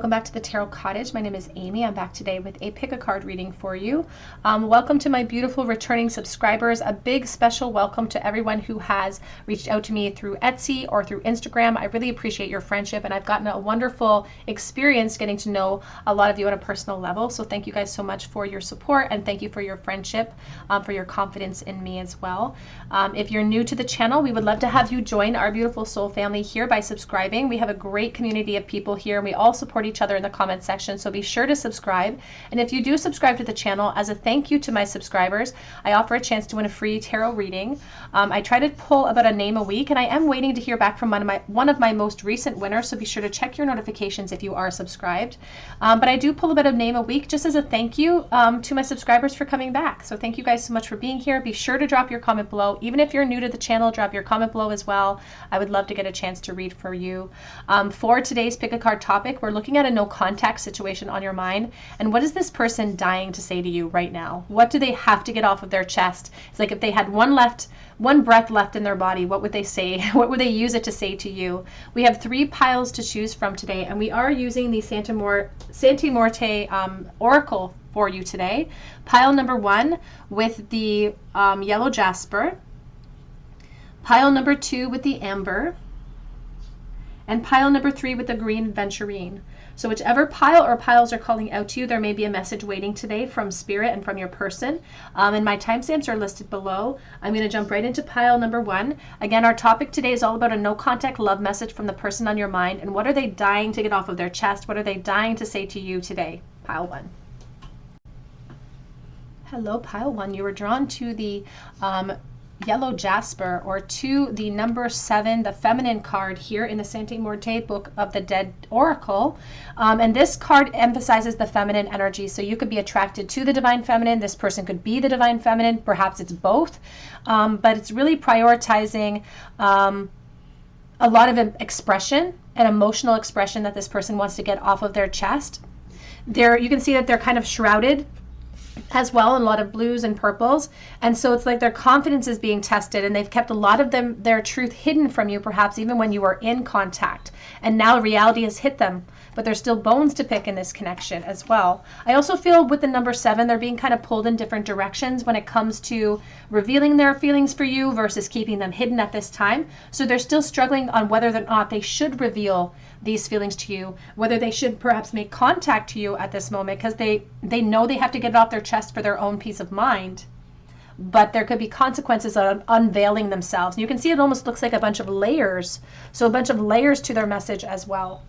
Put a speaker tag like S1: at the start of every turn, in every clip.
S1: welcome back to the Tarot Cottage. My name is Amy. I'm back today with a pick a card reading for you. Welcome to my beautiful returning subscribers. A big special welcome to everyone who has reached out to me through Etsy or through Instagram. I really appreciate your friendship, and I've gotten a wonderful experience getting to know a lot of you on a personal level. So thank you guys so much for your support, and thank you for your friendship, for your confidence in me as well. If you're new to the channel, we would love to have you join our beautiful soul family here by subscribing. We have a great community of people here, and we all support each other in the comment section, so be sure to subscribe. And if you do subscribe to the channel, as a thank you to my subscribers, I offer a chance to win a free tarot reading. I try to pull about a name a week, and I am waiting to hear back from one of my most recent winners, so be sure to check your notifications if you are subscribed. But I do pull about a name a week just as a thank you to my subscribers for coming back. So thank you guys so much for being here. Be sure to drop your comment below. Even if you're new to the channel, drop your comment below as well. I would love to get a chance to read for you. For today's pick a card topic, we're looking at a no contact situation on your mind. And what is this person dying to say to you right now? What do they have to get off of their chest? It's like if they had one breath left in their body, what would they say? What would they use it to say to you? We have 3 piles to choose from today, and we are using the Santa Morte Oracle for you today. Pile number 1 with the yellow jasper, pile number 2 with the amber, and pile number 3 with the green aventurine. So whichever pile or piles are calling out to you, there may be a message waiting today from Spirit and from your person. And my timestamps are listed below. I'm going to jump right into pile number 1. Again, our topic today is all about a no contact love message from the person on your mind. And what are they dying to get off of their chest? What are they dying to say to you today? Pile 1. Hello, pile 1. You were drawn to the yellow jasper, or to the number 7, the feminine card here in the Santa Morte Book of the Dead Oracle. And this card emphasizes the feminine energy. So you could be attracted to the divine feminine. This person could be the divine feminine. Perhaps it's both. But it's really prioritizing a lot of expression and emotional expression that this person wants to get off of their chest. You can see that they're kind of shrouded as well in a lot of blues and purples, and so it's like their confidence is being tested, and they've kept a lot of their truth hidden from you, perhaps even when you were in contact, and now reality has hit them, but there's still bones to pick in this connection as well. I also feel with the number 7, they're being kind of pulled in different directions when it comes to revealing their feelings for you versus keeping them hidden at this time. So they're still struggling on whether or not they should reveal these feelings to you, whether they should perhaps make contact to you at this moment, because they know they have to get it off their chest for their own peace of mind. But there could be consequences of unveiling themselves. You can see it almost looks like a bunch of layers. So a bunch of layers to their message as well.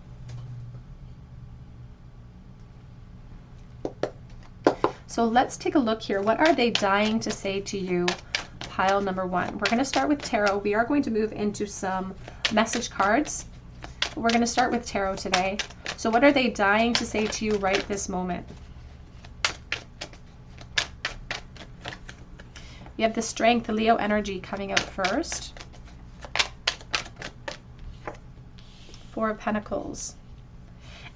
S1: So let's take a look here. What are they dying to say to you? Pile number 1. We're going to start with tarot. We are going to move into some message cards. We're going to start with tarot today. So what are they dying to say to you right this moment? You have the Strength, the Leo energy coming out first. 4 of Pentacles.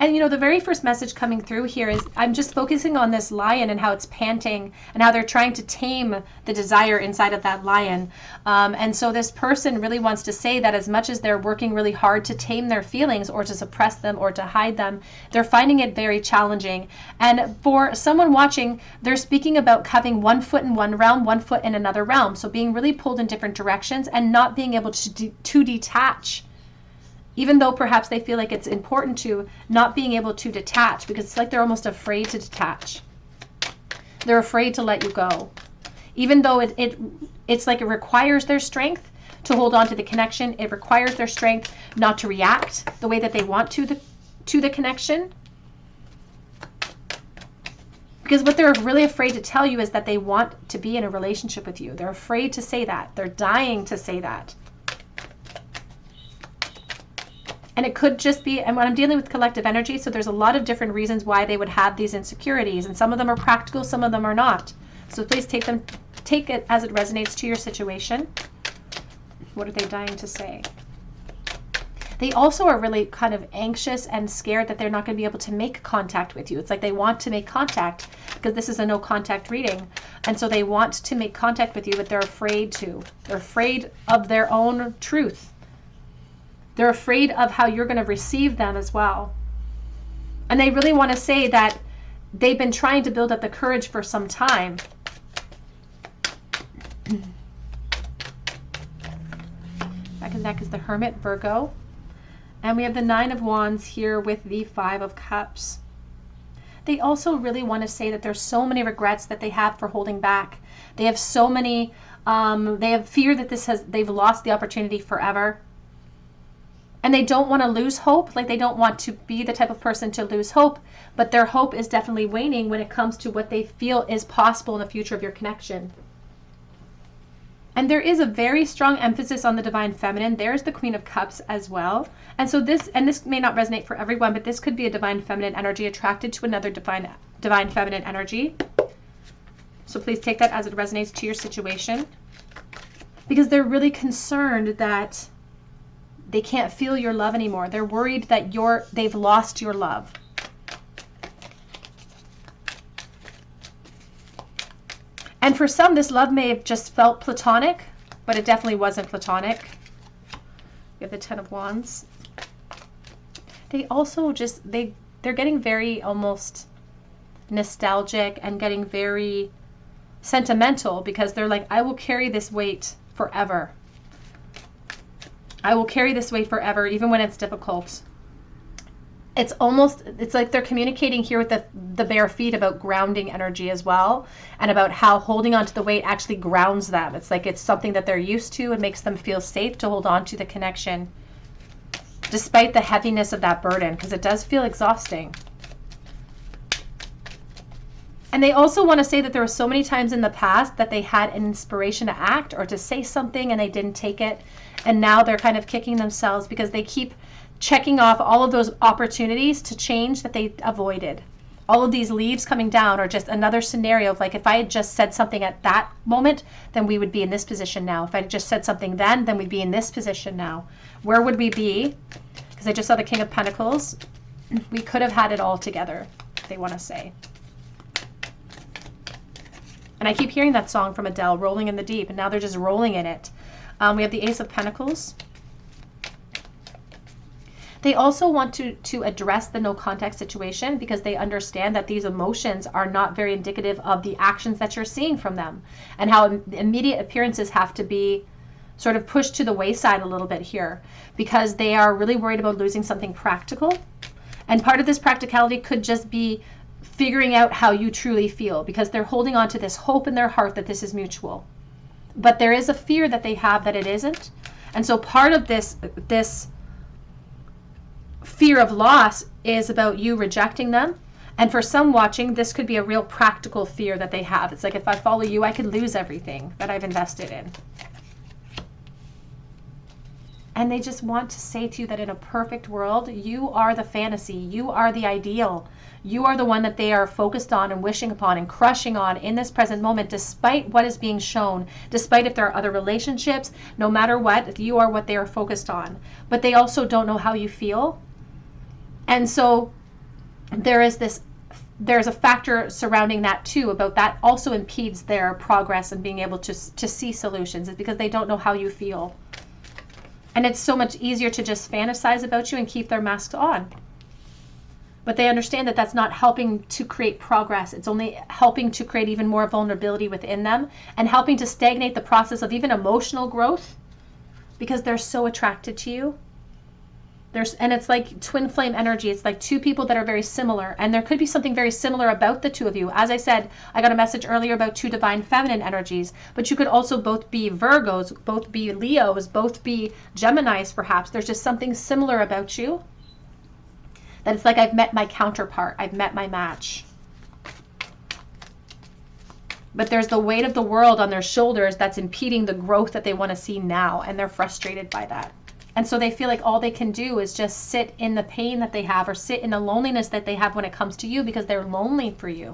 S1: And you know, the very first message coming through here is I'm just focusing on this lion and how it's panting and how they're trying to tame the desire inside of that lion. And so this person really wants to say that as much as they're working really hard to tame their feelings or to suppress them or to hide them, they're finding it very challenging. And for someone watching, they're speaking about having one foot in one realm, one foot in another realm. So being really pulled in different directions and not being able to detach. Even though perhaps they feel like it's important to, not being able to detach, because it's like they're almost afraid to detach. They're afraid to let you go. Even though it's like it requires their strength to hold on to the connection. It requires their strength not to react the way that they want to the connection. Because what they're really afraid to tell you is that they want to be in a relationship with you. They're afraid to say that. They're dying to say that. And it could just be, and when I'm dealing with collective energy, so there's a lot of different reasons why they would have these insecurities, and some of them are practical, some of them are not. So please take it as it resonates to your situation. What are they dying to say? They also are really kind of anxious and scared that they're not going to be able to make contact with you. It's like they want to make contact because this is a no contact reading. And so they want to make contact with you, but they're afraid to. They're afraid of their own truth. They're afraid of how you're going to receive them as well. And they really want to say that they've been trying to build up the courage for some time. Back in the deck is the Hermit, Virgo. And we have the Nine of Wands here with the Five of Cups. They also really want to say that there's so many regrets that they have for holding back. They have so many, they have fear that they've lost the opportunity forever. And they don't want to lose hope. Like, they don't want to be the type of person to lose hope, but their hope is definitely waning when it comes to what they feel is possible in the future of your connection. And there is a very strong emphasis on the divine feminine. There's the Queen of Cups as well. And so this may not resonate for everyone, but this could be a divine feminine energy attracted to another divine feminine energy. So please take that as it resonates to your situation, because they're really concerned that they can't feel your love anymore. They're worried that they've lost your love. And for some, this love may have just felt platonic, but it definitely wasn't platonic. We have the Ten of Wands. They also they're getting very almost nostalgic and getting very sentimental, because they're like, I will carry this weight forever. I will carry this weight forever, even when it's difficult. It's like they're communicating here with the bare feet about grounding energy as well, and about how holding on to the weight actually grounds them. It's like it's something that they're used to and makes them feel safe to hold on to the connection, despite the heaviness of that burden, because it does feel exhausting. And they also want to say that there were so many times in the past that they had an inspiration to act or to say something and they didn't take it. And now they're kind of kicking themselves because they keep checking off all of those opportunities to change that they avoided. All of these leaves coming down are just another scenario of like, if I had just said something at that moment, then we would be in this position now. If I had just said something then we'd be in this position now. Where would we be? Because I just saw the King of Pentacles. We could have had it all together, they want to say. And I keep hearing that song from Adele, Rolling in the Deep, and now they're just rolling in it. We have the Ace of Pentacles. They also want to address the no contact situation, because they understand that these emotions are not very indicative of the actions that you're seeing from them, and how immediate appearances have to be sort of pushed to the wayside a little bit here, because they are really worried about losing something practical. And part of this practicality could just be figuring out how you truly feel, because they're holding on to this hope in their heart that this is mutual. But there is a fear that they have that it isn't. And so part of this fear of loss is about you rejecting them. And for some watching, this could be a real practical fear that they have. It's like, if I follow you, I could lose everything that I've invested in. And they just want to say to you that in a perfect world, you are the fantasy, you are the ideal. You are the one that they are focused on and wishing upon and crushing on in this present moment, despite what is being shown, despite if there are other relationships, no matter what, you are what they are focused on. But they also don't know how you feel. And so there's a factor surrounding that too, about that also impedes their progress and being able to see solutions, is because they don't know how you feel. And it's so much easier to just fantasize about you and keep their masks on. But they understand that that's not helping to create progress. It's only helping to create even more vulnerability within them, and helping to stagnate the process of even emotional growth, because they're so attracted to you. And it's like twin flame energy. It's like two people that are very similar, and there could be something very similar about the two of you. As I said, I got a message earlier about two divine feminine energies, but you could also both be Virgos, both be Leos, both be Geminis perhaps. There's just something similar about you. That it's like, I've met my counterpart, I've met my match. But there's the weight of the world on their shoulders that's impeding the growth that they want to see now, and they're frustrated by that. And so they feel like all they can do is just sit in the pain that they have, or sit in the loneliness that they have when it comes to you, because they're lonely for you.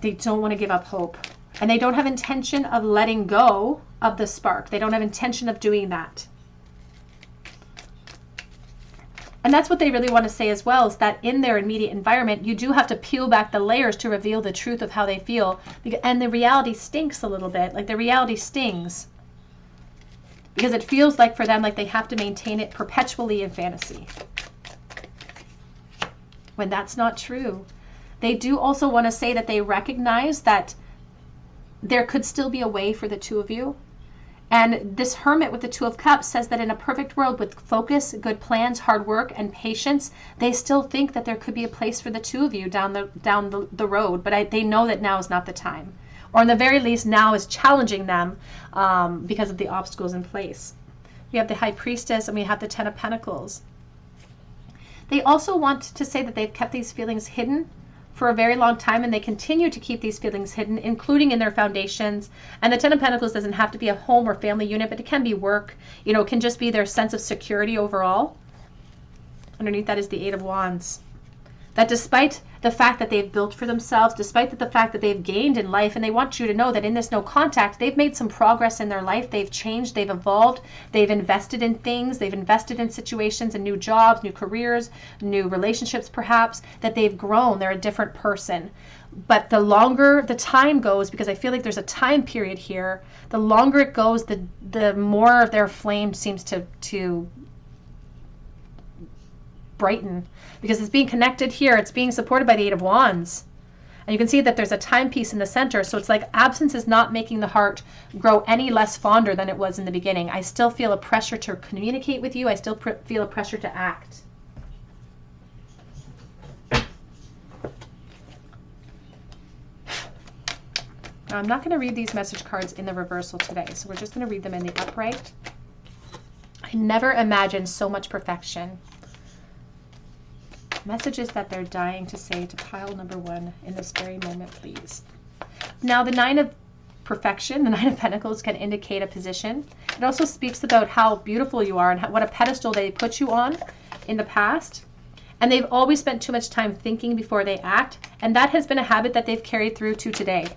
S1: They don't want to give up hope. And they don't have intention of letting go of the spark. They don't have intention of doing that. And that's what they really want to say as well, is that in their immediate environment, you do have to peel back the layers to reveal the truth of how they feel. And the reality stinks a little bit. Like, the reality stings. Because it feels like for them, like they have to maintain it perpetually in fantasy. when that's not true. They do also want to say that they recognize that there could still be a way for the two of you. And this Hermit with the Two of Cups says that in a perfect world with focus, good plans, hard work, and patience, they still think that there could be a place for the two of you down the road. But they know that now is not the time. Or in the very least, now is challenging them because of the obstacles in place. We have the High Priestess and we have the Ten of Pentacles. They also want to say that they've kept these feelings hidden for a very long time, and they continue to keep these feelings hidden, including in their foundations. And the Ten of Pentacles doesn't have to be a home or family unit, but it can be work. You know, it can just be their sense of security overall. Underneath that is the Eight of Wands. That despite the fact that they've built for themselves, despite the fact that they've gained in life, and they want you to know that in this no contact, they've made some progress in their life. They've changed, they've evolved, they've invested in things, they've invested in situations and new jobs, new careers, new relationships perhaps, that they've grown. They're a different person. But the longer the time goes, because I feel like there's a time period here, the longer it goes, the more of their flame seems to brighten, because it's being connected here. It's being supported by the Eight of Wands. And you can see that there's a timepiece in the center. So it's like absence is not making the heart grow any less fonder than it was in the beginning. I still feel a pressure to communicate with you. I still feel a pressure to act. Now, I'm not going to read these message cards in the reversal today. So we're just going to read them in the upright. I never imagined so much perfection. Messages that they're dying to say to pile number one in this very moment, please. Now, the Nine of Perfection, the Nine of Pentacles, can indicate a position. It also speaks about how beautiful you are and what a pedestal they put you on in the past. And they've always spent too much time thinking before they act. And that has been a habit that they've carried through to today.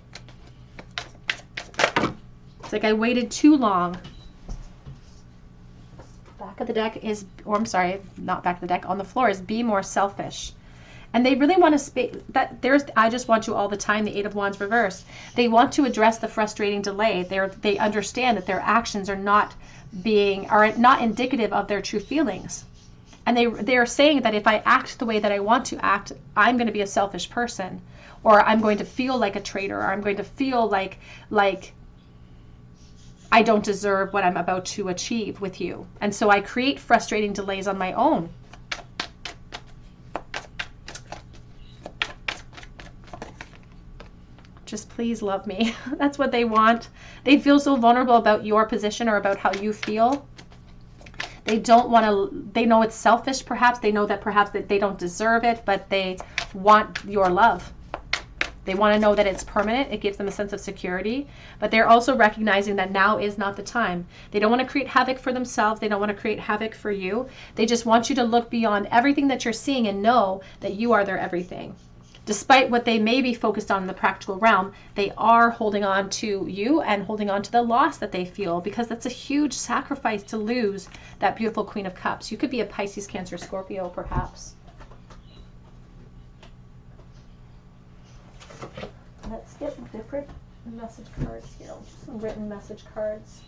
S1: It's like I waited too long. Back of the deck is, or I'm sorry, not back of the deck, on the floor is be more selfish. And they really want to I just want you all the time, the Eight of Wands reversed. They want to address the frustrating delay. They understand that their actions are not indicative of their true feelings. And they are saying that if I act the way that I want to act, I'm going to be a selfish person, or I'm going to feel like a traitor, or I'm going to feel like I don't deserve what I'm about to achieve with you. And so I create frustrating delays on my own. Just please love me. That's what they want. They feel so vulnerable about your position or about how you feel. They don't want to, they know it's selfish perhaps. They know that perhaps that they don't deserve it, but they want your love. They want to know that it's permanent. It gives them a sense of security. But they're also recognizing that now is not the time. They don't want to create havoc for themselves. They don't want to create havoc for you. They just want you to look beyond everything that you're seeing and know that you are their everything. Despite what they may be focused on in the practical realm, they are holding on to you and holding on to the loss that they feel, because that's a huge sacrifice to lose that beautiful Queen of Cups. You could be a Pisces, Cancer, Scorpio, perhaps. Let's get different message cards here. Some written message cards.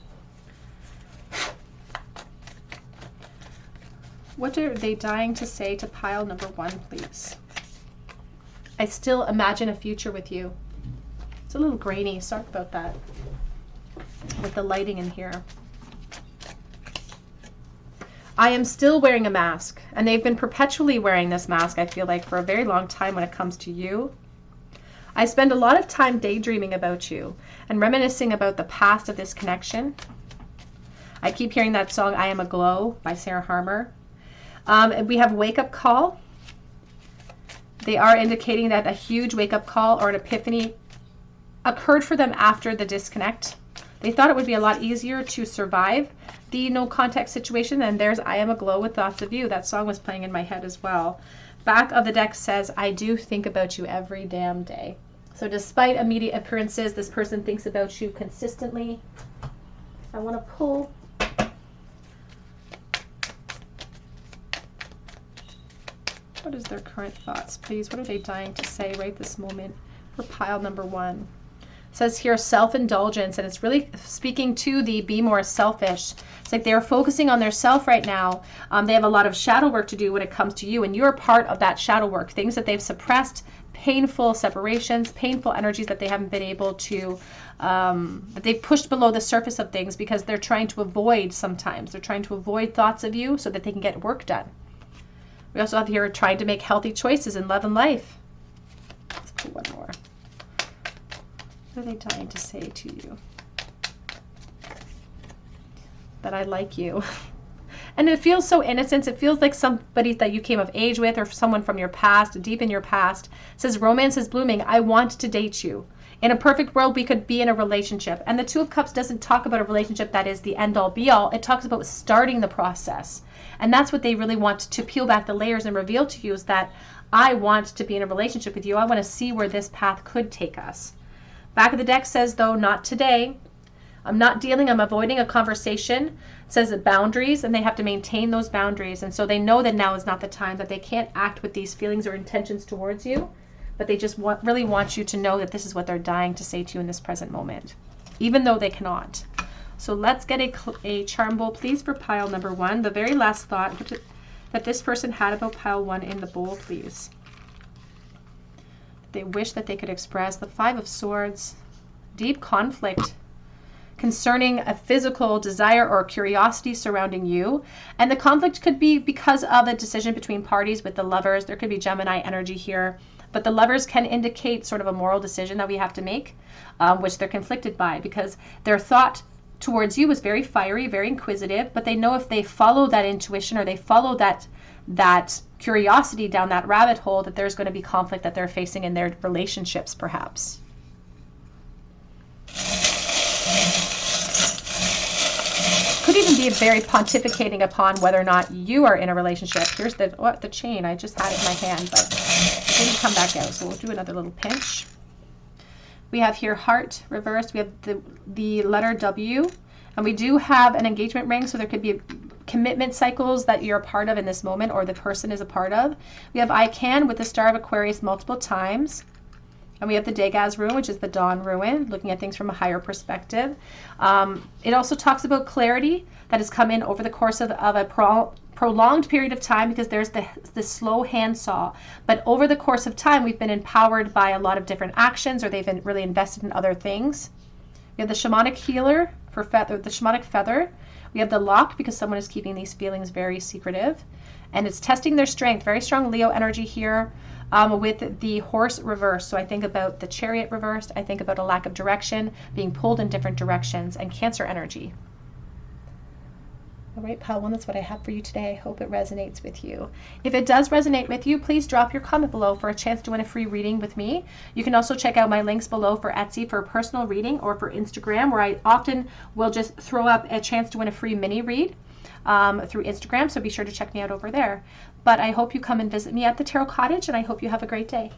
S1: What are they dying to say to pile number one, please? I still imagine a future with you. It's a little grainy. Sorry about that. With the lighting in here. I am still wearing a mask. And they've been perpetually wearing this mask, I feel like, for a very long time when it comes to you. I spend a lot of time daydreaming about you and reminiscing about the past of this connection. I keep hearing that song, I Am a Glow, by Sarah Harmer. We have Wake Up Call. They are indicating that a huge wake-up call or an epiphany occurred for them after the disconnect. They thought it would be a lot easier to survive the no contact situation, and there's I Am a Glow with Thoughts of You. That song was playing in my head as well. Back of the deck says, I do think about you every damn day. So despite immediate appearances, this person thinks about you consistently. I want to pull. What is their current thoughts, please? What are they dying to say right this moment for pile number one? says here self-indulgence, and it's really speaking to the be more selfish. It's like they're focusing on their self right now. They have a lot of shadow work to do when it comes to you, and you're part of that shadow work. Things that they've suppressed, painful separations, painful energies that they haven't been able to, that they've pushed below the surface of things because they're trying to avoid sometimes. They're trying to avoid thoughts of you so that they can get work done. We also have here trying to make healthy choices in love and life. Let's put one more. What are they trying to say to you? That I like you. And it feels so innocent. It feels like somebody that you came of age with or someone from your past, deep in your past. It says romance is blooming. I want to date you. In a perfect world, we could be in a relationship. And the Two of Cups doesn't talk about a relationship that is the end all be all. It talks about starting the process. And that's what they really want to peel back the layers and reveal to you, is that I want to be in a relationship with you. I want to see where this path could take us. Back of the deck says, though, not today. I'm not dealing, I'm avoiding a conversation. It says that boundaries, and they have to maintain those boundaries. And so they know that now is not the time, that they can't act with these feelings or intentions towards you, but they just really want you to know that this is what they're dying to say to you in this present moment, even though they cannot. So let's get a charm bowl, please, for pile number 1. The very last thought that this person had about pile 1 in the bowl, please. They wish that they could express the 5 of Swords, deep conflict concerning a physical desire or curiosity surrounding you. And the conflict could be because of a decision between parties with the Lovers. There could be Gemini energy here, but the Lovers can indicate sort of a moral decision that we have to make, which they're conflicted by, because their thought towards you is very fiery, very inquisitive, but they know if they follow that intuition or they follow that curiosity down that rabbit hole, that there's going to be conflict that they're facing in their relationships, perhaps. Could even be very pontificating upon whether or not you are in a relationship. Here's the chain. I just had it in my hand, but it didn't come back out, so we'll do another little pinch. We have here heart reversed. We have the letter W, and we do have an engagement ring, so there could be commitment cycles that you're a part of in this moment, or the person is a part of. We have I can with the Star of Aquarius multiple times. And we have the Degas rune, which is the dawn rune, looking at things from a higher perspective. It also talks about clarity that has come in over the course of a prolonged period of time, because there's the slow handsaw. But over the course of time, we've been empowered by a lot of different actions, or they've been really invested in other things. We have the shamanic healer for feather, the shamanic feather. We have the lock, because someone is keeping these feelings very secretive. And it's testing their strength. Very strong Leo energy here. With the horse reversed. So I think about the chariot reversed. I think about a lack of direction, being pulled in different directions, and Cancer energy. All right, pile 1, that's what I have for you today. I hope it resonates with you. If it does resonate with you, please drop your comment below for a chance to win a free reading with me. You can also check out my links below for Etsy for a personal reading, or for Instagram, where I often will just throw up a chance to win a free mini read through Instagram. So be sure to check me out over there. But I hope you come and visit me at the Tarot Cottage, and I hope you have a great day.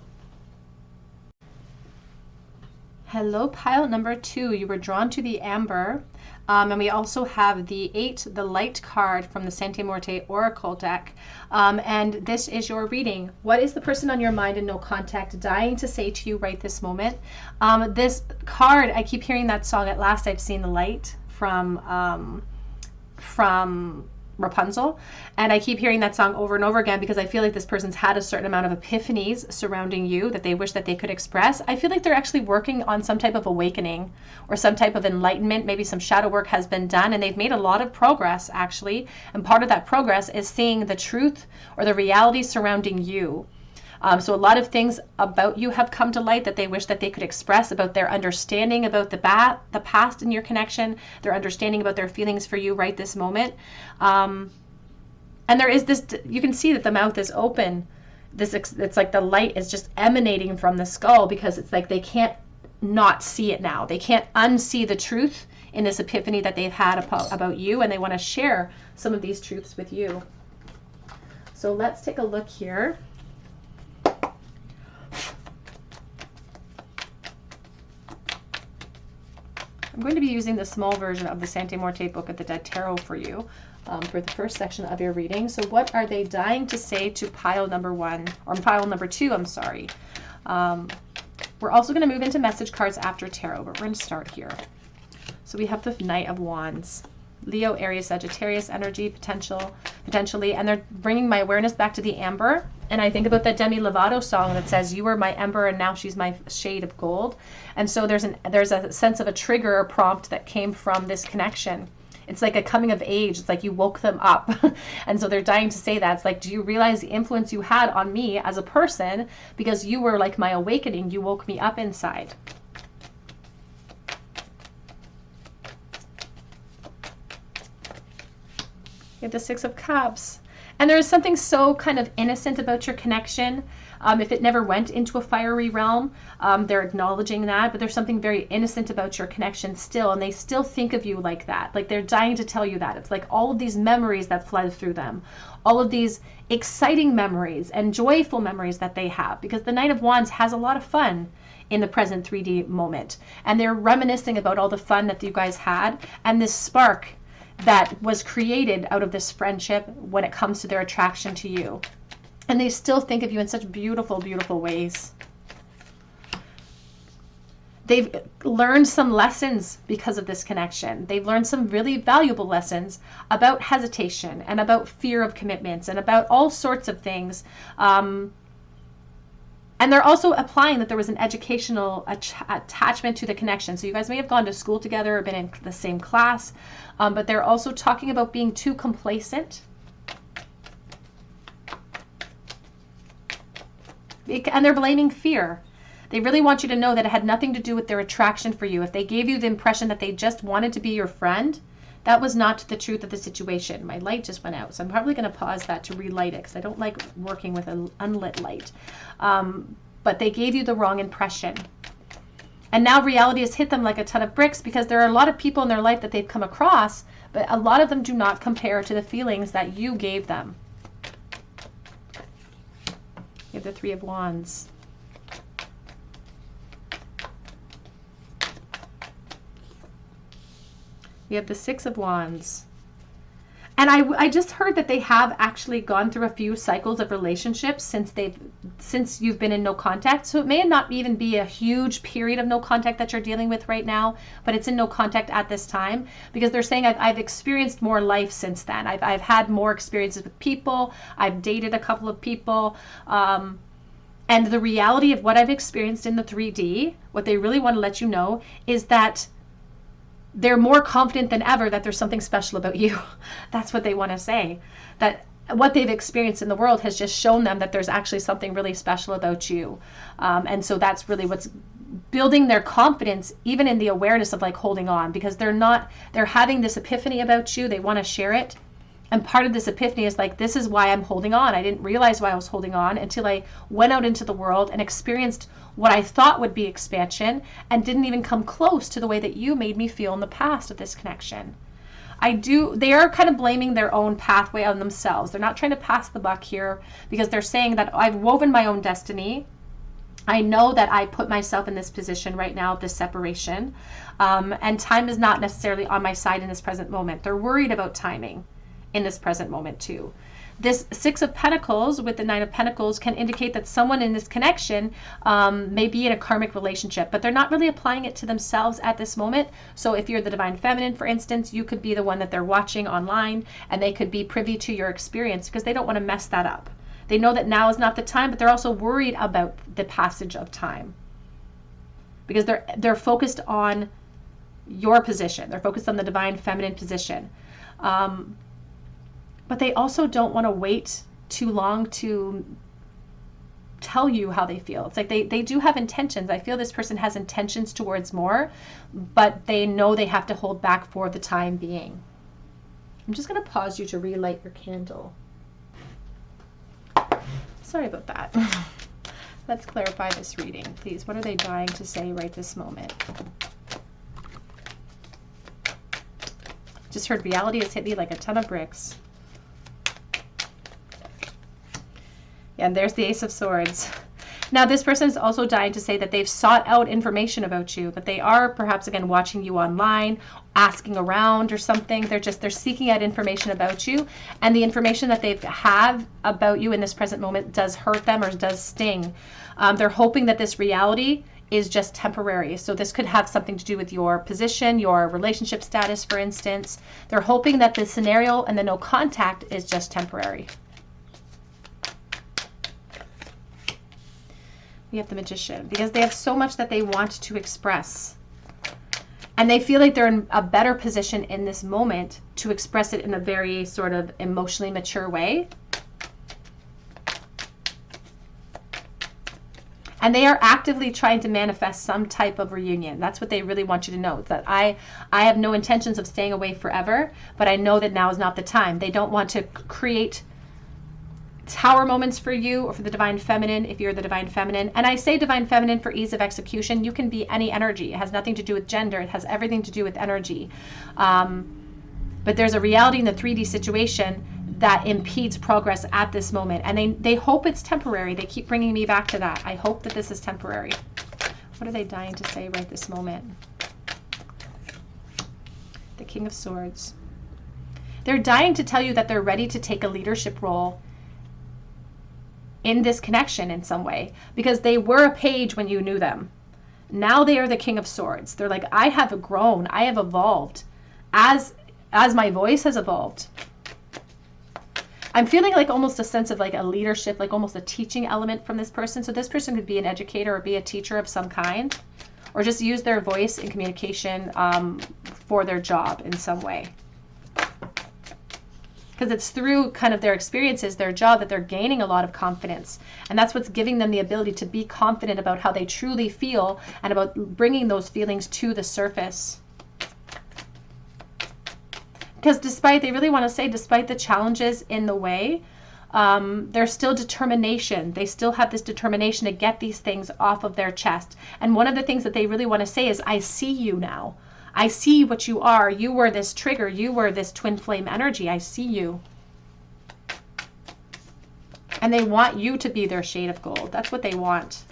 S1: Hello, pile number 2. You were drawn to the amber. And we also have the 8, the light card from the Sante Morte Oracle deck. And this is your reading. What is the person on your mind and no contact dying to say to you right this moment? This card, I keep hearing that song, At Last I've Seen the Light, from Rapunzel, and I keep hearing that song over and over again because I feel like this person's had a certain amount of epiphanies surrounding you that they wish that they could express. I feel like they're actually working on some type of awakening or some type of enlightenment. Maybe some shadow work has been done, and they've made a lot of progress, actually, and part of that progress is seeing the truth or the reality surrounding you. So a lot of things about you have come to light that they wish that they could express, about their understanding about the past in your connection, their understanding about their feelings for you right this moment. And there is this, you can see that the mouth is open. It's like the light is just emanating from the skull, because it's like they can't not see it now. They can't unsee the truth in this epiphany that they've had about you, and they want to share some of these truths with you. So let's take a look here. I'm going to be using the small version of the Sante Morte Book of the Dead Tarot for you for the first section of your reading. So what are they dying to say to pile number 1, or pile number 2, I'm sorry. We're also going to move into message cards after tarot, but we're going to start here. So we have the Knight of Wands. Leo, Aries, Sagittarius energy potentially, and they're bringing my awareness back to the amber. And I think about that Demi Lovato song that says, "You were my ember, and now she's my shade of gold." And so there's a sense of a trigger or prompt that came from this connection. It's like a coming of age. It's like you woke them up. And so they're dying to say that. It's like, do you realize the influence you had on me as a person? Because you were like my awakening. You woke me up inside. You have the Six of Cups. And there is something so kind of innocent about your connection. If it never went into a fiery realm, they're acknowledging that, but there's something very innocent about your connection still, and they still think of you like that. Like they're dying to tell you that. It's like all of these memories that flood through them, all of these exciting memories and joyful memories that they have, because the Knight of Wands has a lot of fun in the present 3D moment. And they're reminiscing about all the fun that you guys had and this spark that was created out of this friendship when it comes to their attraction to you. And they still think of you in such beautiful, beautiful ways. They've learned some lessons because of this connection. They've learned some really valuable lessons about hesitation and about fear of commitments and about all sorts of things. And they're also applying that there was an educational attachment to the connection. So you guys may have gone to school together or been in the same class, but they're also talking about being too complacent. And they're blaming fear. They really want you to know that it had nothing to do with their attraction for you. If they gave you the impression that they just wanted to be your friend, that was not the truth of the situation. My light just went out, so I'm probably going to pause that to relight it because I don't like working with an unlit light. But they gave you the wrong impression. And now reality has hit them like a ton of bricks, because there are a lot of people in their life that they've come across, but a lot of them do not compare to the feelings that you gave them. You have the Three of Wands. You have the Six of Wands. And I just heard that they have actually gone through a few cycles of relationships since you've been in no contact. So it may not even be a huge period of no contact that you're dealing with right now, but it's in no contact at this time, because they're saying I've experienced more life since then. I've had more experiences with people. I've dated a couple of people. And the reality of what I've experienced in the 3D, what they really want to let you know is that they're more confident than ever that there's something special about you. That's what they want to say. That what they've experienced in the world has just shown them that there's actually something really special about you. And so that's really what's building their confidence, even in the awareness of like holding on, because they're having this epiphany about you. They want to share it. And part of this epiphany is like, this is why I'm holding on. I didn't realize why I was holding on until I went out into the world and experienced what I thought would be expansion and didn't even come close to the way that you made me feel in the past of this connection. They are kind of blaming their own pathway on themselves. They're not trying to pass the buck here, because they're saying that I've woven my own destiny. I know that I put myself in this position right now, this separation, and time is not necessarily on my side in this present moment. They're worried about timing in this present moment too. This Six of Pentacles with the Nine of Pentacles can indicate that someone in this connection may be in a karmic relationship, but they're not really applying it to themselves at this moment. So if you're the Divine Feminine, for instance, you could be the one that they're watching online, and they could be privy to your experience because they don't want to mess that up. They know that now is not the time, but they're also worried about the passage of time, because they're focused on your position. They're focused on the Divine Feminine position. But they also don't want to wait too long to tell you how they feel. It's like they do have intentions. I feel this person has intentions towards more, but they know they have to hold back for the time being. I'm just going to pause you to relight your candle. Sorry about that. Let's clarify this reading, please. What are they dying to say right this moment? Just heard reality has hit me like a ton of bricks. And there's the Ace of Swords. Now, this person is also dying to say that they've sought out information about you, but they are perhaps, again, watching you online, asking around or something. They're seeking out information about you, and the information that they have about you in this present moment does hurt them or does sting. They're hoping that this reality is just temporary. So this could have something to do with your position, your relationship status, for instance. They're hoping that the scenario and the no contact is just temporary. We have the Magician, because they have so much that they want to express. And they feel like they're in a better position in this moment to express it in a very sort of emotionally mature way. And they are actively trying to manifest some type of reunion. That's what they really want you to know, that I have no intentions of staying away forever, but I know that now is not the time. They don't want to create tower moments for you or for the Divine Feminine if you're the Divine Feminine. And I say Divine Feminine for ease of execution. You can be any energy. It has nothing to do with gender. It has everything to do with energy. But there's a reality in the 3D situation that impedes progress at this moment. And they hope it's temporary. They keep bringing me back to that. I hope that this is temporary. What are they dying to say right this moment? The King of Swords. They're dying to tell you that they're ready to take a leadership role in this connection in some way, because they were a page when you knew them. Now they are the King of Swords. They're like, I have grown, I have evolved as my voice has evolved. I'm feeling like almost a sense of like a leadership, like almost a teaching element from this person. So this person could be an educator or be a teacher of some kind, or just use their voice in communication for their job in some way. Because it's through kind of their experiences, their job, that they're gaining a lot of confidence. And that's what's giving them the ability to be confident about how they truly feel and about bringing those feelings to the surface. Because they really want to say, despite the challenges in the way, there's still determination. They still have this determination to get these things off of their chest. And one of the things that they really want to say is, I see you now. I see what you are. You were this trigger. You were this twin flame energy. I see you. And they want you to be their shade of gold. That's what they want.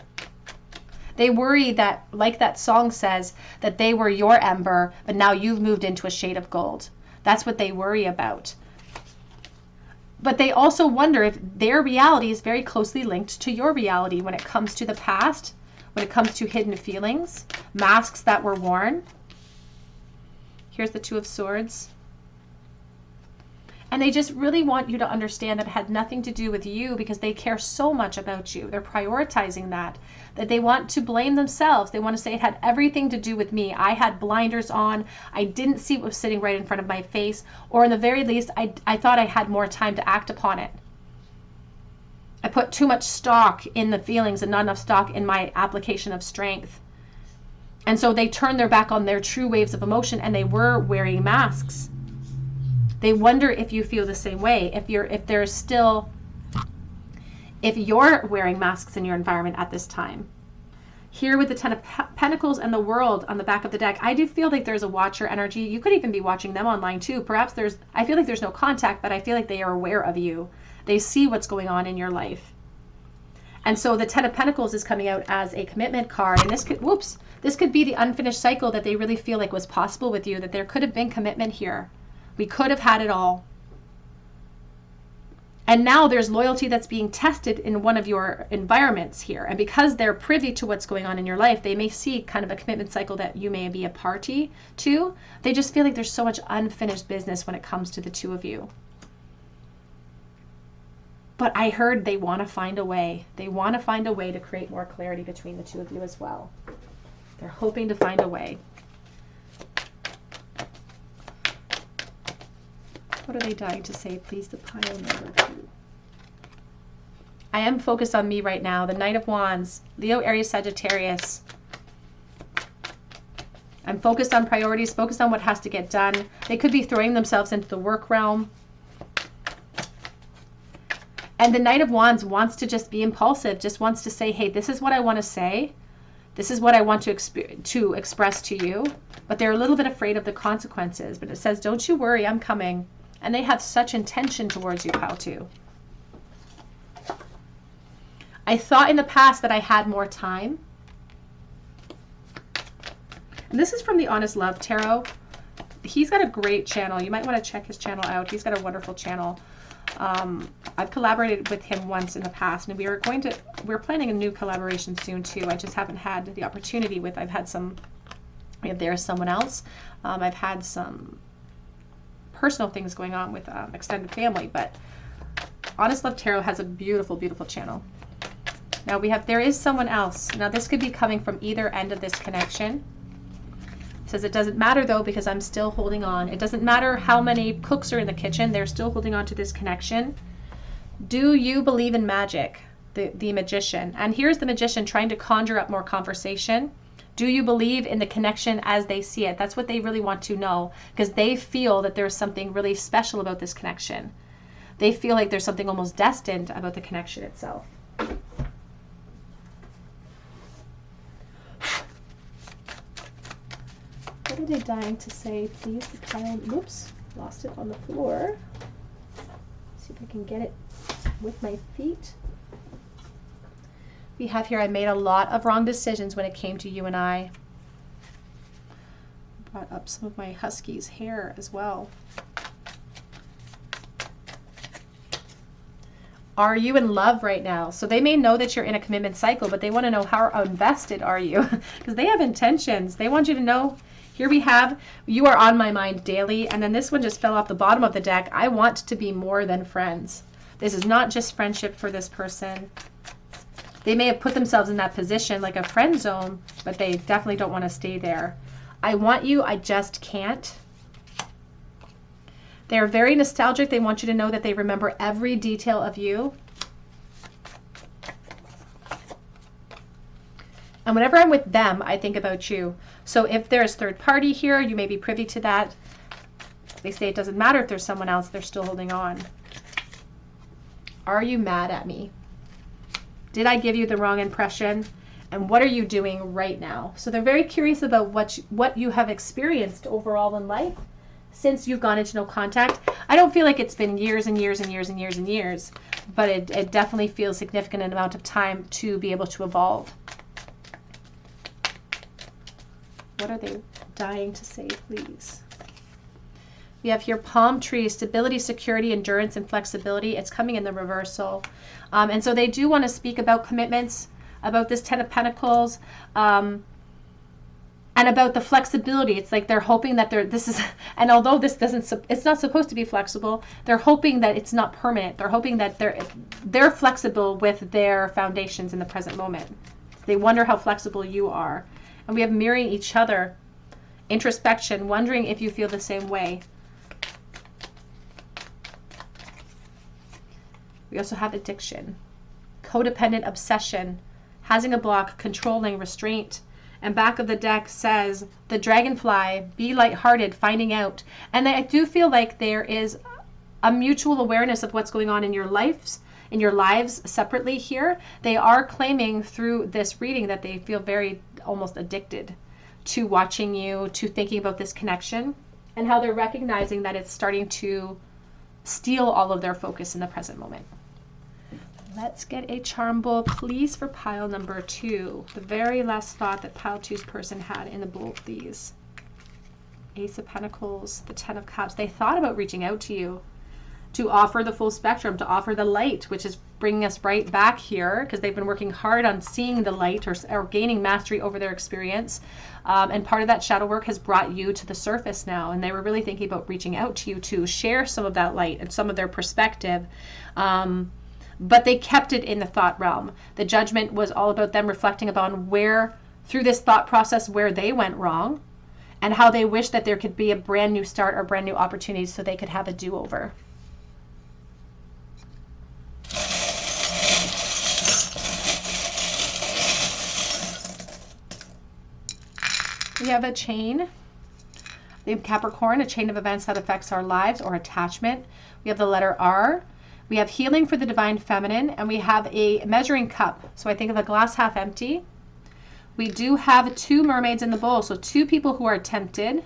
S1: They worry that, like that song says, that they were your ember, but now you've moved into a shade of gold. That's what they worry about. But they also wonder if their reality is very closely linked to your reality when it comes to the past, when it comes to hidden feelings, masks that were worn. Here's the Two of Swords. And they just really want you to understand that it had nothing to do with you, because they care so much about you. They're prioritizing that they want to blame themselves. They want to say it had everything to do with me. I had blinders on. I didn't see what was sitting right in front of my face. Or in the very least, I thought I had more time to act upon it. I put too much stock in the feelings and not enough stock in my application of strength. And so they turned their back on their true waves of emotion, and they were wearing masks. They wonder if you feel the same way, if you're wearing masks in your environment at this time. Here with the Ten of Pentacles and the World on the back of the deck, I do feel like there's a watcher energy. You could even be watching them online too. Perhaps I feel like there's no contact, but I feel like they are aware of you. They see what's going on in your life. And so the Ten of Pentacles is coming out as a commitment card. And this could be the unfinished cycle that they really feel like was possible with you, that there could have been commitment here. We could have had it all. And now there's loyalty that's being tested in one of your environments here. And because they're privy to what's going on in your life, they may see kind of a commitment cycle that you may be a party to. They just feel like there's so much unfinished business when it comes to the two of you. But I heard they want to find a way. They want to find a way to create more clarity between the two of you as well. They're hoping to find a way. What are they dying to say? Please, the pile number 2. I am focused on me right now. The Knight of Wands, Leo, Aries, Sagittarius. I'm focused on priorities, focused on what has to get done. They could be throwing themselves into the work realm. And the Knight of Wands wants to just be impulsive, just wants to say, hey, this is what I want to say. This is what I want to express to you. But they're a little bit afraid of the consequences. But it says, don't you worry, I'm coming. And they have such intention towards you, pile 2. I thought in the past that I had more time. And this is from the Honest Love Tarot. He's got a great channel. You might want to check his channel out. He's got a wonderful channel. I've collaborated with him once in the past, and we're planning a new collaboration soon too. I just haven't had the opportunity with, if there's someone else. I've had some personal things going on with extended family, but Honest Love Tarot has a beautiful, beautiful channel. Now there is someone else. Now this could be coming from either end of this connection. It says it doesn't matter though, because I'm still holding on. It doesn't matter how many cooks are in the kitchen, they're still holding on to this connection. Do you believe in magic? The Magician. And here's the Magician trying to conjure up more conversation. Do you believe in the connection as they see it? That's what they really want to know, because they feel that there's something really special about this connection. They feel like there's something almost destined about the connection itself. What are they dying to say, please? The pile, oops, lost it on the floor. See if I can get it with my feet. We have here, I made a lot of wrong decisions when it came to you and I. Brought up some of my husky's hair as well. Are you in love right now? So they may know that you're in a commitment cycle, but they want to know how invested are you? Because they have intentions. They want you to know. Here we have, you are on my mind daily. And then this one just fell off the bottom of the deck. I want to be more than friends. This is not just friendship for this person. They may have put themselves in that position like a friend zone, but they definitely don't want to stay there. I want you, I just can't. They're very nostalgic. They want you to know that they remember every detail of you. And whenever I'm with them, I think about you. So if there's third party here, you may be privy to that. They say it doesn't matter if there's someone else, they're still holding on. Are you mad at me? Did I give you the wrong impression? And what are you doing right now? So they're very curious about what you have experienced overall in life since you've gone into no contact. I don't feel like it's been years and years and years and years and years, but it definitely feels a significant amount of time to be able to evolve. What are they dying to say, please? We have here palm trees, stability, security, endurance, and flexibility. It's coming in the reversal. And so they do want to speak about commitments, about this Ten of Pentacles, and about the flexibility. It's like they're hoping that and although this it's not supposed to be flexible, they're hoping that it's not permanent. They're hoping that they're flexible with their foundations in the present moment. They wonder how flexible you are. And we have mirroring each other, introspection, wondering if you feel the same way. We also have addiction, codependent obsession, having a block, controlling, restraint. And back of the deck says, the dragonfly, be lighthearted, finding out. And I do feel like there is a mutual awareness of what's going on in your lives separately here. They are claiming through this reading that they feel very almost addicted to watching you, to thinking about this connection, and how they're recognizing that it's starting to steal all of their focus in the present moment. Let's get a charm bowl, please, for pile number 2. The very last thought that pile 2's person had in the bowl, please. Ace of Pentacles, the Ten of Cups. They thought about reaching out to you to offer the full spectrum, to offer the light, which is bringing us right back here because they've been working hard on seeing the light or gaining mastery over their experience. And part of that shadow work has brought you to the surface now. And they were really thinking about reaching out to you to share some of that light and some of their perspective. But they kept it in the thought realm. The judgment was all about them reflecting upon where, through this thought process, where they went wrong and how they wish that there could be a brand new start or brand new opportunities so they could have a do-over. We have a chain. We have Capricorn, a chain of events that affects our lives or attachment. We have the letter R. We have healing for the divine feminine, and we have a measuring cup. So I think of a glass half empty. We do have 2 mermaids in the bowl, so 2 people who are tempted.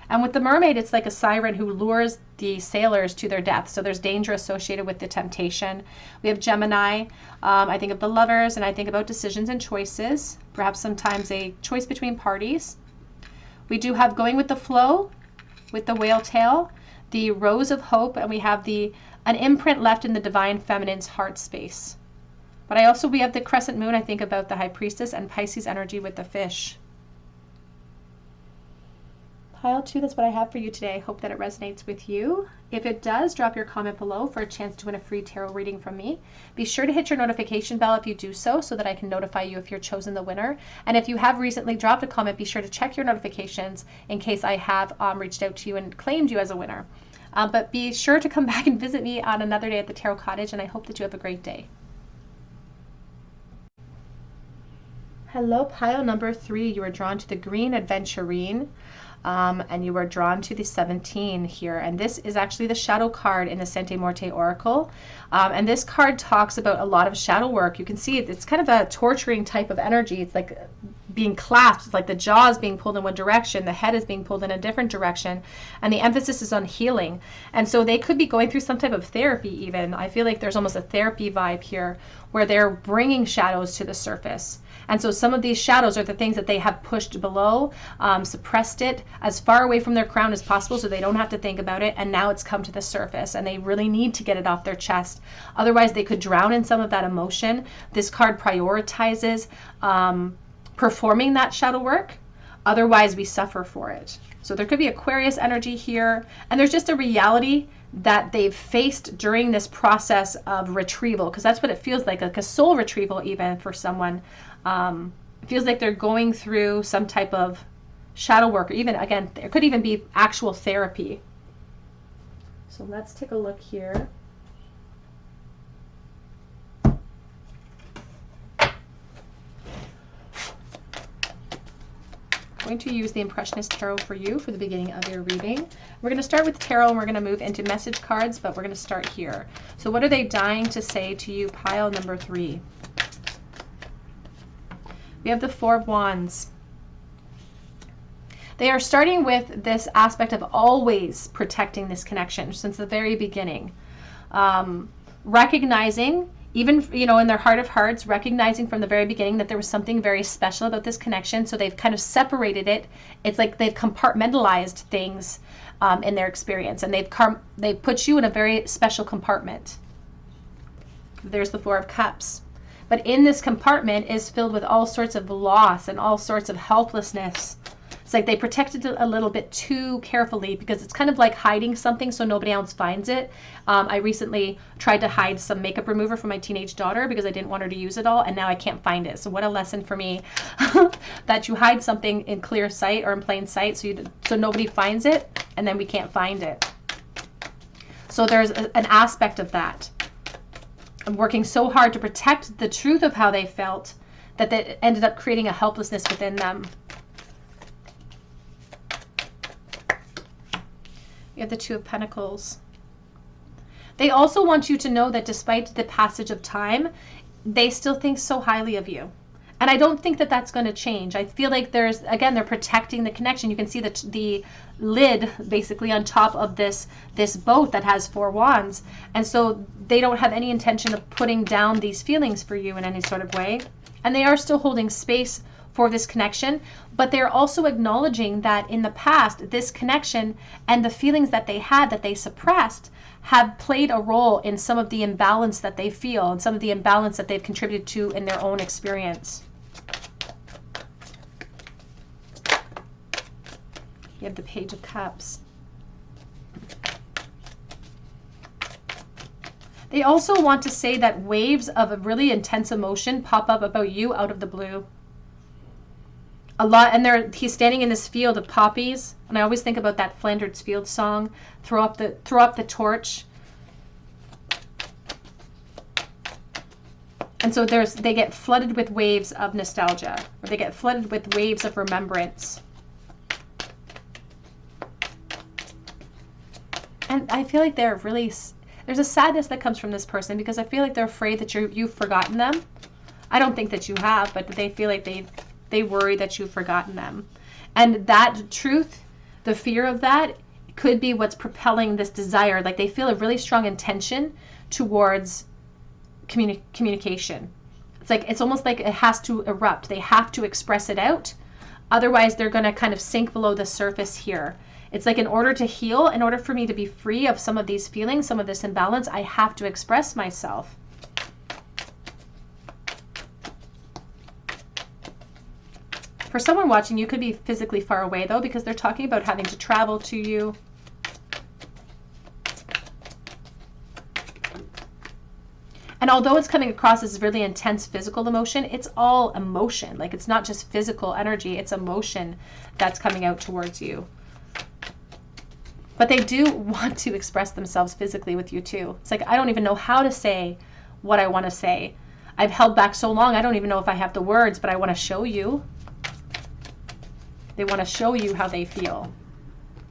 S1: And with the mermaid, it's like a siren who lures the sailors to their death. So there's danger associated with the temptation. We have Gemini. I think of the lovers, and I think about decisions and choices. Perhaps sometimes a choice between parties. We do have going with the flow with the whale tail, the rose of hope, and we have the An imprint left in the divine feminine's heart space. But we have the crescent moon. I think about the high priestess and Pisces energy with the fish. Pile 2, that's what I have for you today. I hope that it resonates with you. If it does, drop your comment below for a chance to win a free tarot reading from me. Be sure to hit your notification bell if you do so that I can notify you if you're chosen the winner. And if you have recently dropped a comment, be sure to check your notifications in case I have reached out to you and claimed you as a winner. But be sure to come back and visit me on another day at the Tarot Cottage, and I hope that you have a great day. Hello, pile number 3. You are drawn to the Green Adventurine. And you are drawn to the 17 here. And this is actually the shadow card in the Sente Morte Oracle. And this card talks about a lot of shadow work. You can see it's kind of a torturing type of energy. It's like being clasped. It's like the jaw is being pulled in one direction. The head is being pulled in a different direction. And the emphasis is on healing. And so they could be going through some type of therapy even. I feel like there's almost a therapy vibe here where they're bringing shadows to the surface. And so some of these shadows are the things that they have pushed below, suppressed it as far away from their crown as possible so they don't have to think about it. And now it's come to the surface and they really need to get it off their chest. Otherwise, they could drown in some of that emotion. This card prioritizes performing that shadow work. Otherwise, we suffer for it. So there could be Aquarius energy here. And there's just a reality that they've faced during this process of retrieval, because that's what it feels like a soul retrieval even for someone. It feels like they're going through some type of shadow work, or even, again, there could even be actual therapy. So let's take a look here. I'm going to use the Impressionist Tarot for you for the beginning of your reading. We're going to start with tarot and we're going to move into message cards, but we're going to start here. So what are they dying to say to you, pile number 3? We have the Four of Wands. They are starting with this aspect of always protecting this connection since the very beginning. Recognizing, even, in their heart of hearts, recognizing from the very beginning that there was something very special about this connection. So they've kind of separated it. It's like they've compartmentalized things in their experience, and they've put you in a very special compartment. There's the Four of Cups. But in this compartment is filled with all sorts of loss and all sorts of helplessness. It's like they protected it a little bit too carefully because it's kind of like hiding something so nobody else finds it. I recently tried to hide some makeup remover for my teenage daughter because I didn't want her to use it all, and now I can't find it. So what a lesson for me that you hide something in clear sight or in plain sight so nobody finds it, and then we can't find it. So there's an aspect of that. I'm working so hard to protect the truth of how they felt that they ended up creating a helplessness within them. You have the Two of Pentacles. They also want you to know that despite the passage of time, they still think so highly of you. And I don't think that that's going to change. I feel like they're protecting the connection. You can see the lid basically on top of this boat that has 4 wands. And so they don't have any intention of putting down these feelings for you in any sort of way. And they are still holding space for this connection, but they're also acknowledging that in the past, this connection and the feelings that they had that they suppressed have played a role in some of the imbalance that they feel and some of the imbalance that they've contributed to in their own experience. You have the Page of Cups. They also want to say that waves of a really intense emotion pop up about you out of the blue. A lot, and he's standing in this field of poppies, and I always think about that Flanders Field song, throw up the torch. And so they get flooded with waves of nostalgia, or they get flooded with waves of remembrance. And I feel like there's a sadness that comes from this person because I feel like they're afraid that you've forgotten them. I don't think that you have, but they feel like they worry that you've forgotten them. And that truth, the fear of that, could be what's propelling this desire. Like they feel a really strong intention towards communication. It's almost like it has to erupt. They have to express it out. Otherwise, they're going to kind of sink below the surface here. It's like in order to heal, in order for me to be free of some of these feelings, some of this imbalance, I have to express myself. For someone watching, you could be physically far away though, because they're talking about having to travel to you. And although it's coming across as really intense physical emotion, it's all emotion. Like it's not just physical energy, it's emotion that's coming out towards you. But they do want to express themselves physically with you too. It's like, I don't even know how to say what I want to say. I've held back so long, I don't even know if I have the words, but I want to show you. They want to show you how they feel.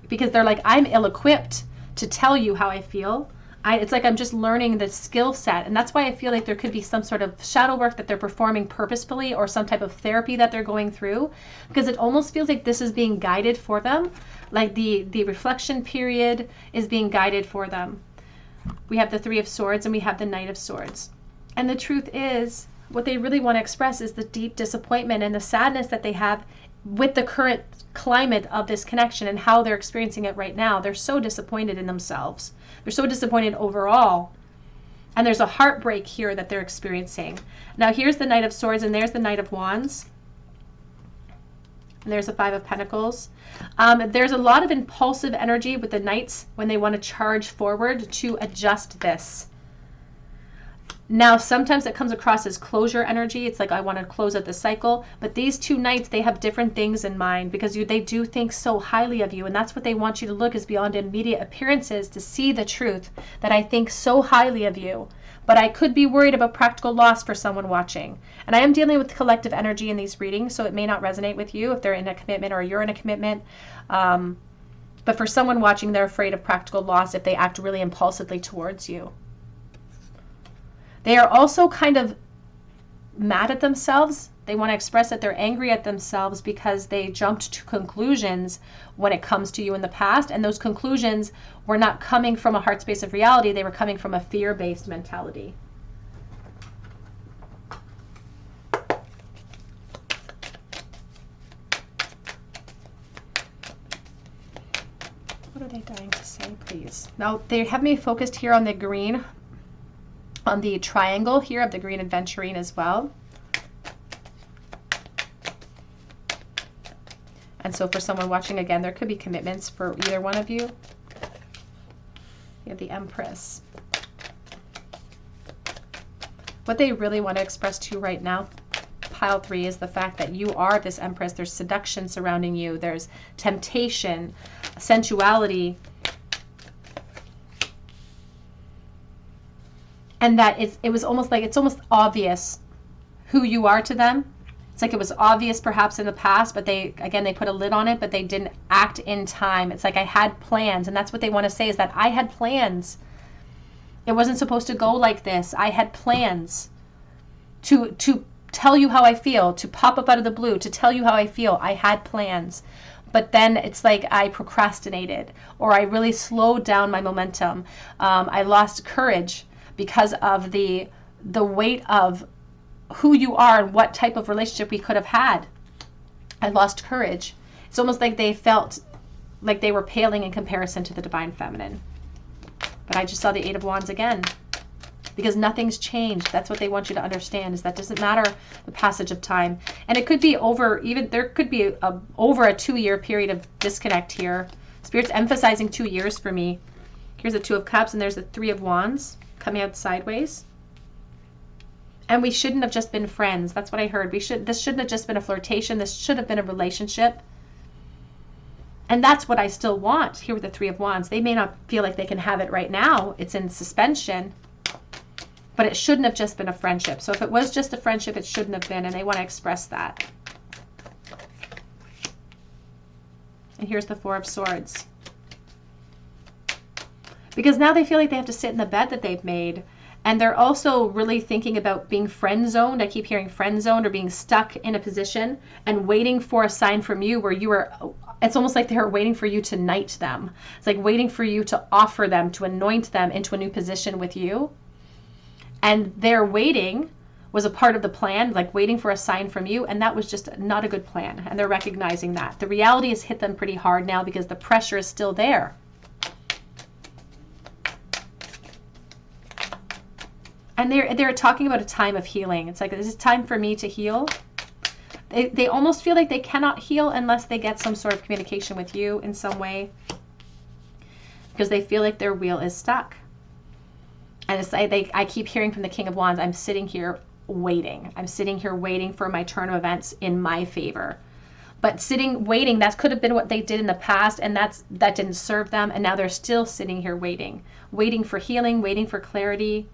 S1: Because they're like, I'm ill-equipped to tell you how I feel. It's like I'm just learning the skill set. And that's why I feel like there could be some sort of shadow work that they're performing purposefully, or some type of therapy that they're going through. Because it almost feels like this is being guided for them. Like the reflection period is being guided for them. We have the Three of Swords and we have the Knight of Swords. And the truth is, what they really want to express is the deep disappointment and the sadness that they have with the current climate of this connection and how they're experiencing it right now. They're so disappointed in themselves. They're so disappointed overall. And there's a heartbreak here that they're experiencing. Now here's the Knight of Swords and there's the Knight of Wands. And there's the Five of Pentacles. There's a lot of impulsive energy with the Knights when they want to charge forward to adjust this. Now, sometimes it comes across as closure energy. It's like, I want to close out the cycle. But these two Knights, they have different things in mind, because they do think so highly of you. And that's what they want you to look, is beyond immediate appearances, to see the truth that I think so highly of you. But I could be worried about practical loss for someone watching. And I am dealing with collective energy in these readings, so it may not resonate with you if they're in a commitment or you're in a commitment. But for someone watching, they're afraid of practical loss if they act really impulsively towards you. They are also kind of mad at themselves. They want to express that they're angry at themselves because they jumped to conclusions when it comes to you in the past. And those conclusions were not coming from a heart space of reality. They were coming from a fear-based mentality. What are they dying to say, please? Now, they have me focused here on the green, on the triangle here of the green aventurine as well. And so for someone watching, again, there could be commitments for either one of you. You have the Empress. What they really want to express to you right now, pile 3, is the fact that you are this Empress. There's seduction surrounding you. There's temptation, sensuality. And that it was almost like, it's almost obvious who you are to them. It's like it was obvious perhaps in the past, but they put a lid on it, but they didn't act in time. It's like, I had plans, and that's what they want to say, is that I had plans. It wasn't supposed to go like this. I had plans to tell you how I feel, to pop up out of the blue, to tell you how I feel. I had plans. But then it's like I procrastinated, or I really slowed down my momentum. I lost courage because of the weight of who you are and what type of relationship we could have had. I lost courage. It's almost like they felt like they were paling in comparison to the divine feminine. But I just saw the Eight of Wands again, because nothing's changed. That's what they want you to understand, is that doesn't matter the passage of time. And it could be over, even there could be over a 2-year period of disconnect here. Spirit's emphasizing 2 years for me. Here's the Two of Cups and there's the Three of Wands coming out sideways. And we shouldn't have just been friends. That's what I heard. This shouldn't have just been a flirtation. This should have been a relationship. And that's what I still want here with the Three of Wands. They may not feel like they can have it right now. It's in suspension. But it shouldn't have just been a friendship. So if it was just a friendship, it shouldn't have been. And they want to express that. And here's the Four of Swords. Because now they feel like they have to sit in the bed that they've made. And they're also really thinking about being friend zoned. I keep hearing friend zoned, or being stuck in a position and waiting for a sign from you where you are, it's almost like they're waiting for you to knight them. It's like waiting for you to offer them, to anoint them into a new position with you. And they're waiting was a part of the plan, like waiting for a sign from you, and that was just not a good plan, and they're recognizing that. The reality has hit them pretty hard now because the pressure is still there. And they're talking about a time of healing. It's like, this is time for me to heal. They almost feel like they cannot heal unless they get some sort of communication with you in some way, because they feel like their wheel is stuck. And it's like I keep hearing from the King of Wands, I'm sitting here waiting. I'm sitting here waiting for my turn of events in my favor. But sitting, waiting, that could have been what they did in the past, and that didn't serve them. And now they're still sitting here waiting for healing, waiting for clarity.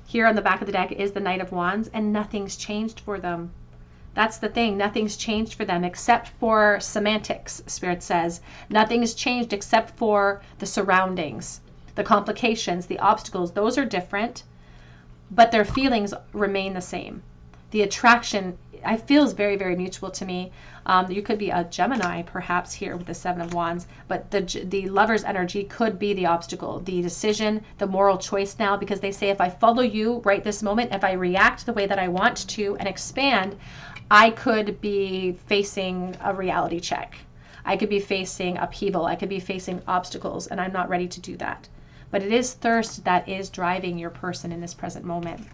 S1: Here on the back of the deck is the Knight of Wands, and nothing's changed for them. That's the thing. Nothing's changed for them except for semantics, Spirit says. Nothing's changed except for the surroundings, the complications, the obstacles. Those are different, but their feelings remain the same. The attraction, I feel, is very, very mutual to me. You could be a Gemini, perhaps, here with the Seven of Wands, but the lover's energy could be the obstacle, the decision, the moral choice now, because they say, if I follow you right this moment, if I react the way that I want to and expand, I could be facing a reality check. I could be facing upheaval. I could be facing obstacles, and I'm not ready to do that. But it is thirst that is driving your person in this present moment.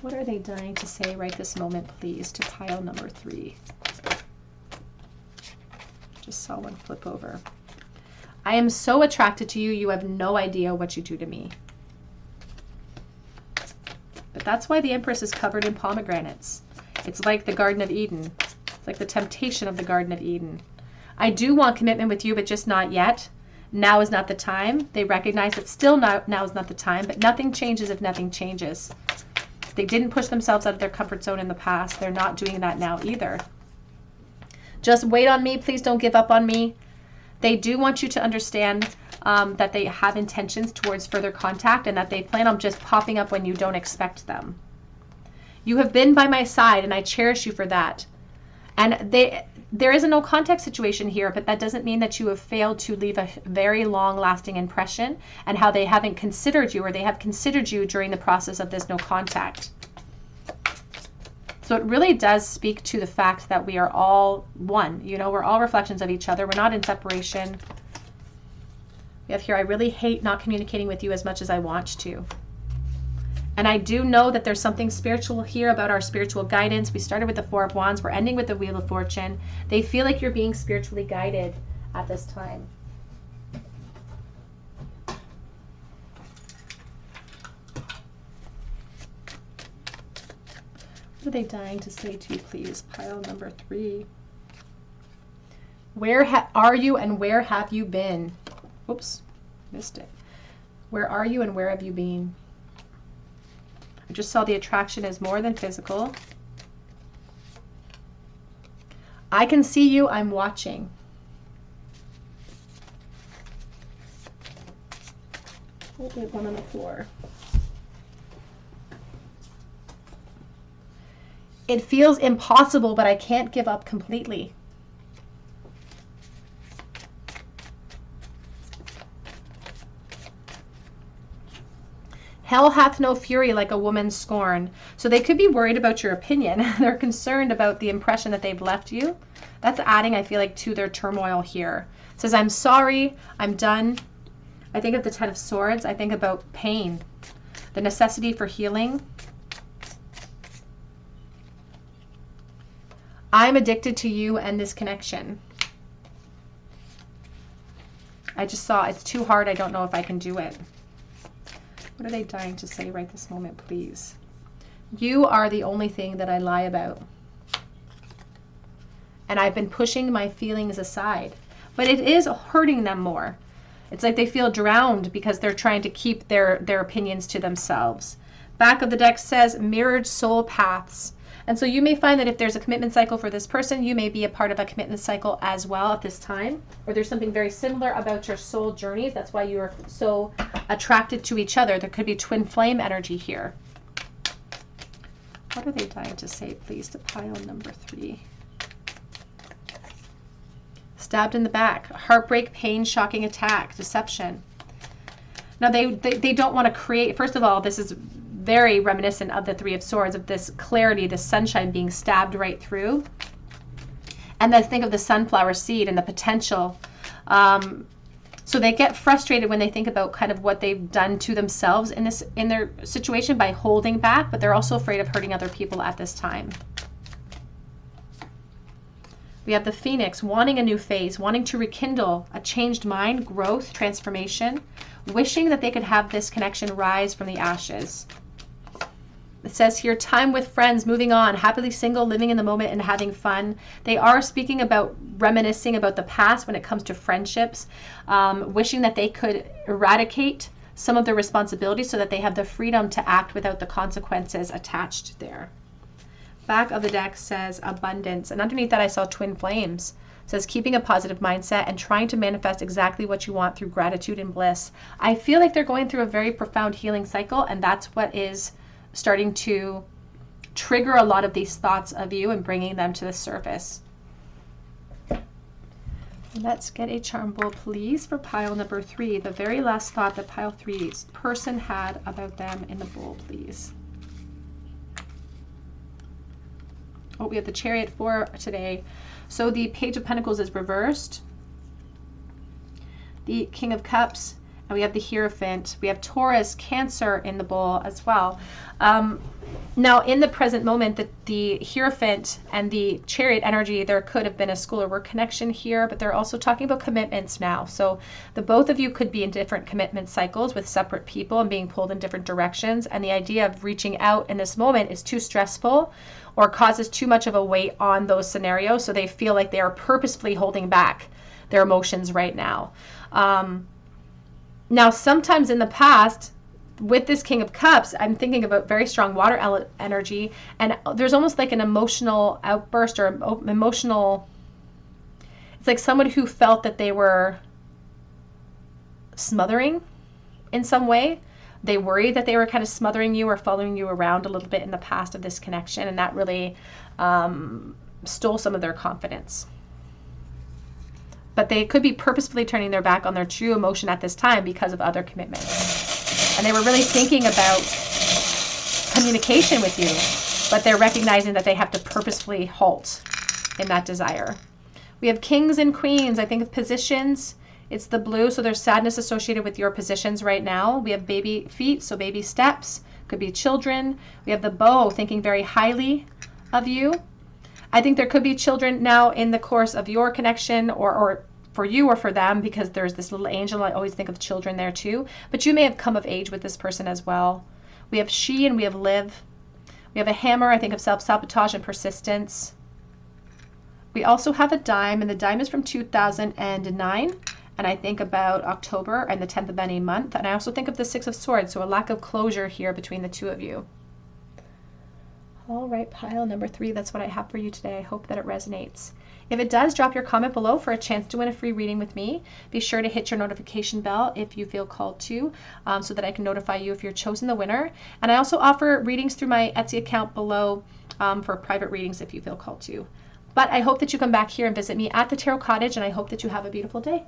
S1: What are they dying to say right this moment, please, to pile number 3? Just saw one flip over. I am so attracted to you, you have no idea what you do to me. But that's why the Empress is covered in pomegranates. It's like the Garden of Eden. It's like the temptation of the Garden of Eden. I do want commitment with you, but just not yet. Now is not the time. They recognize that still now is not the time, but nothing changes if nothing changes. They didn't push themselves out of their comfort zone in the past. They're not doing that now either. Just wait on me. Please don't give up on me. They do want you to understand that they have intentions towards further contact, and that they plan on just popping up when you don't expect them. You have been by my side, and I cherish you for that. And there is a no contact situation here, but that doesn't mean that you have failed to leave a very long-lasting impression, and how they haven't considered you, or they have considered you during the process of this no contact. So it really does speak to the fact that we are all one. You know, we're all reflections of each other. We're not in separation. We have here, I really hate not communicating with you as much as I want to. And I do know that there's something spiritual here about our spiritual guidance. We started with the Four of Wands. We're ending with the Wheel of Fortune. They feel like you're being spiritually guided at this time. What are they dying to say to you, please? Pile number 3. Where are you and where have you been? Oops, missed it. Where are you and where have you been? I just saw the attraction is more than physical. I can see you, I'm watching. Oh, we have one on the floor. It feels impossible, but I can't give up completely. Hell hath no fury like a woman's scorn. So they could be worried about your opinion. They're concerned about the impression that they've left you. That's adding, I feel like, to their turmoil here. It says, I'm sorry, I'm done. I think of the Ten of Swords. I think about pain, the necessity for healing. I'm addicted to you and this connection. I just saw it's too hard. I don't know if I can do it. What are they dying to say right this moment, please? You are the only thing that I lie about. And I've been pushing my feelings aside. But it is hurting them more. It's like they feel drowned because they're trying to keep their opinions to themselves. Back of the deck says mirrored soul paths. And so you may find that if there's a commitment cycle for this person, you may be a part of a commitment cycle as well at this time. Or there's something very similar about your soul journeys. That's why you're so attracted to each other. There could be twin flame energy here. What are they dying to say, please, to pile number 3? stabbed in the back, heartbreak, pain, shocking attack, deception. Now they don't want to create, first of all, this is very reminiscent of the Three of Swords, of this clarity, this sunshine being stabbed right through. And then think of the sunflower seed and the potential. So they get frustrated when they think about kind of what they've done to themselves in their situation by holding back, but they're also afraid of hurting other people at this time. We have the Phoenix, wanting a new phase, wanting to rekindle a changed mind, growth, transformation, wishing that they could have this connection rise from the ashes. It says here, time with friends, moving on, happily single, living in the moment and having fun. They are speaking about reminiscing about the past when it comes to friendships, wishing that they could eradicate some of their responsibilities so that they have the freedom to act without the consequences attached there. Back of the deck says abundance, and underneath that I saw twin flames. It says keeping a positive mindset and trying to manifest exactly what you want through gratitude and bliss. I feel like they're going through a very profound healing cycle, and that's what is starting to trigger a lot of these thoughts of you and bringing them to the surface. Let's get a charm bowl, please, for pile number 3. The very last thought that pile 3's person had about them in the bowl, please. Oh, we have the Chariot 4 today. So the Page of Pentacles is reversed. The King of Cups. And we have the Hierophant. We have Taurus, Cancer in the bowl as well. Now, in the present moment, the Hierophant and the Chariot energy, there could have been a school or work connection here, but they're also talking about commitments now. So the both of you could be in different commitment cycles with separate people and being pulled in different directions. And the idea of reaching out in this moment is too stressful or causes too much of a weight on those scenarios. So they feel like they are purposefully holding back their emotions right now. Now, sometimes in the past, with this King of Cups, I'm thinking about very strong water energy, and there's almost like an emotional outburst or emotional, it's like someone who felt that they were smothering in some way. They worried that they were kind of smothering you or following you around a little bit in the past of this connection, and that really stole some of their confidence. But they could be purposefully turning their back on their true emotion at this time because of other commitments. And they were really thinking about communication with you, but they're recognizing that they have to purposefully halt in that desire. We have Kings and Queens. I think of positions. It's the blue, so there's sadness associated with your positions right now. We have baby feet, so baby steps. Could be children. We have the Bow, thinking very highly of you. I think there could be children now in the course of your connection or for you or for them, because there's this little angel. I always think of children there too. But you may have come of age with this person as well. We have She and we have Live. We have a Hammer. I think of self-sabotage and persistence. We also have a Dime, and the Dime is from 2009. And I think about October and the 10th of any month. And I also think of the Six of Swords, so a lack of closure here between the two of you. All right, pile number 3, that's what I have for you today. I hope that it resonates. If it does, drop your comment below for a chance to win a free reading with me. Be sure to hit your notification bell if you feel called to, so that I can notify you if you're chosen the winner. And I also offer readings through my Etsy account below for private readings if you feel called to. But I hope that you come back here and visit me at the Tarot Cottage, and I hope that you have a beautiful day.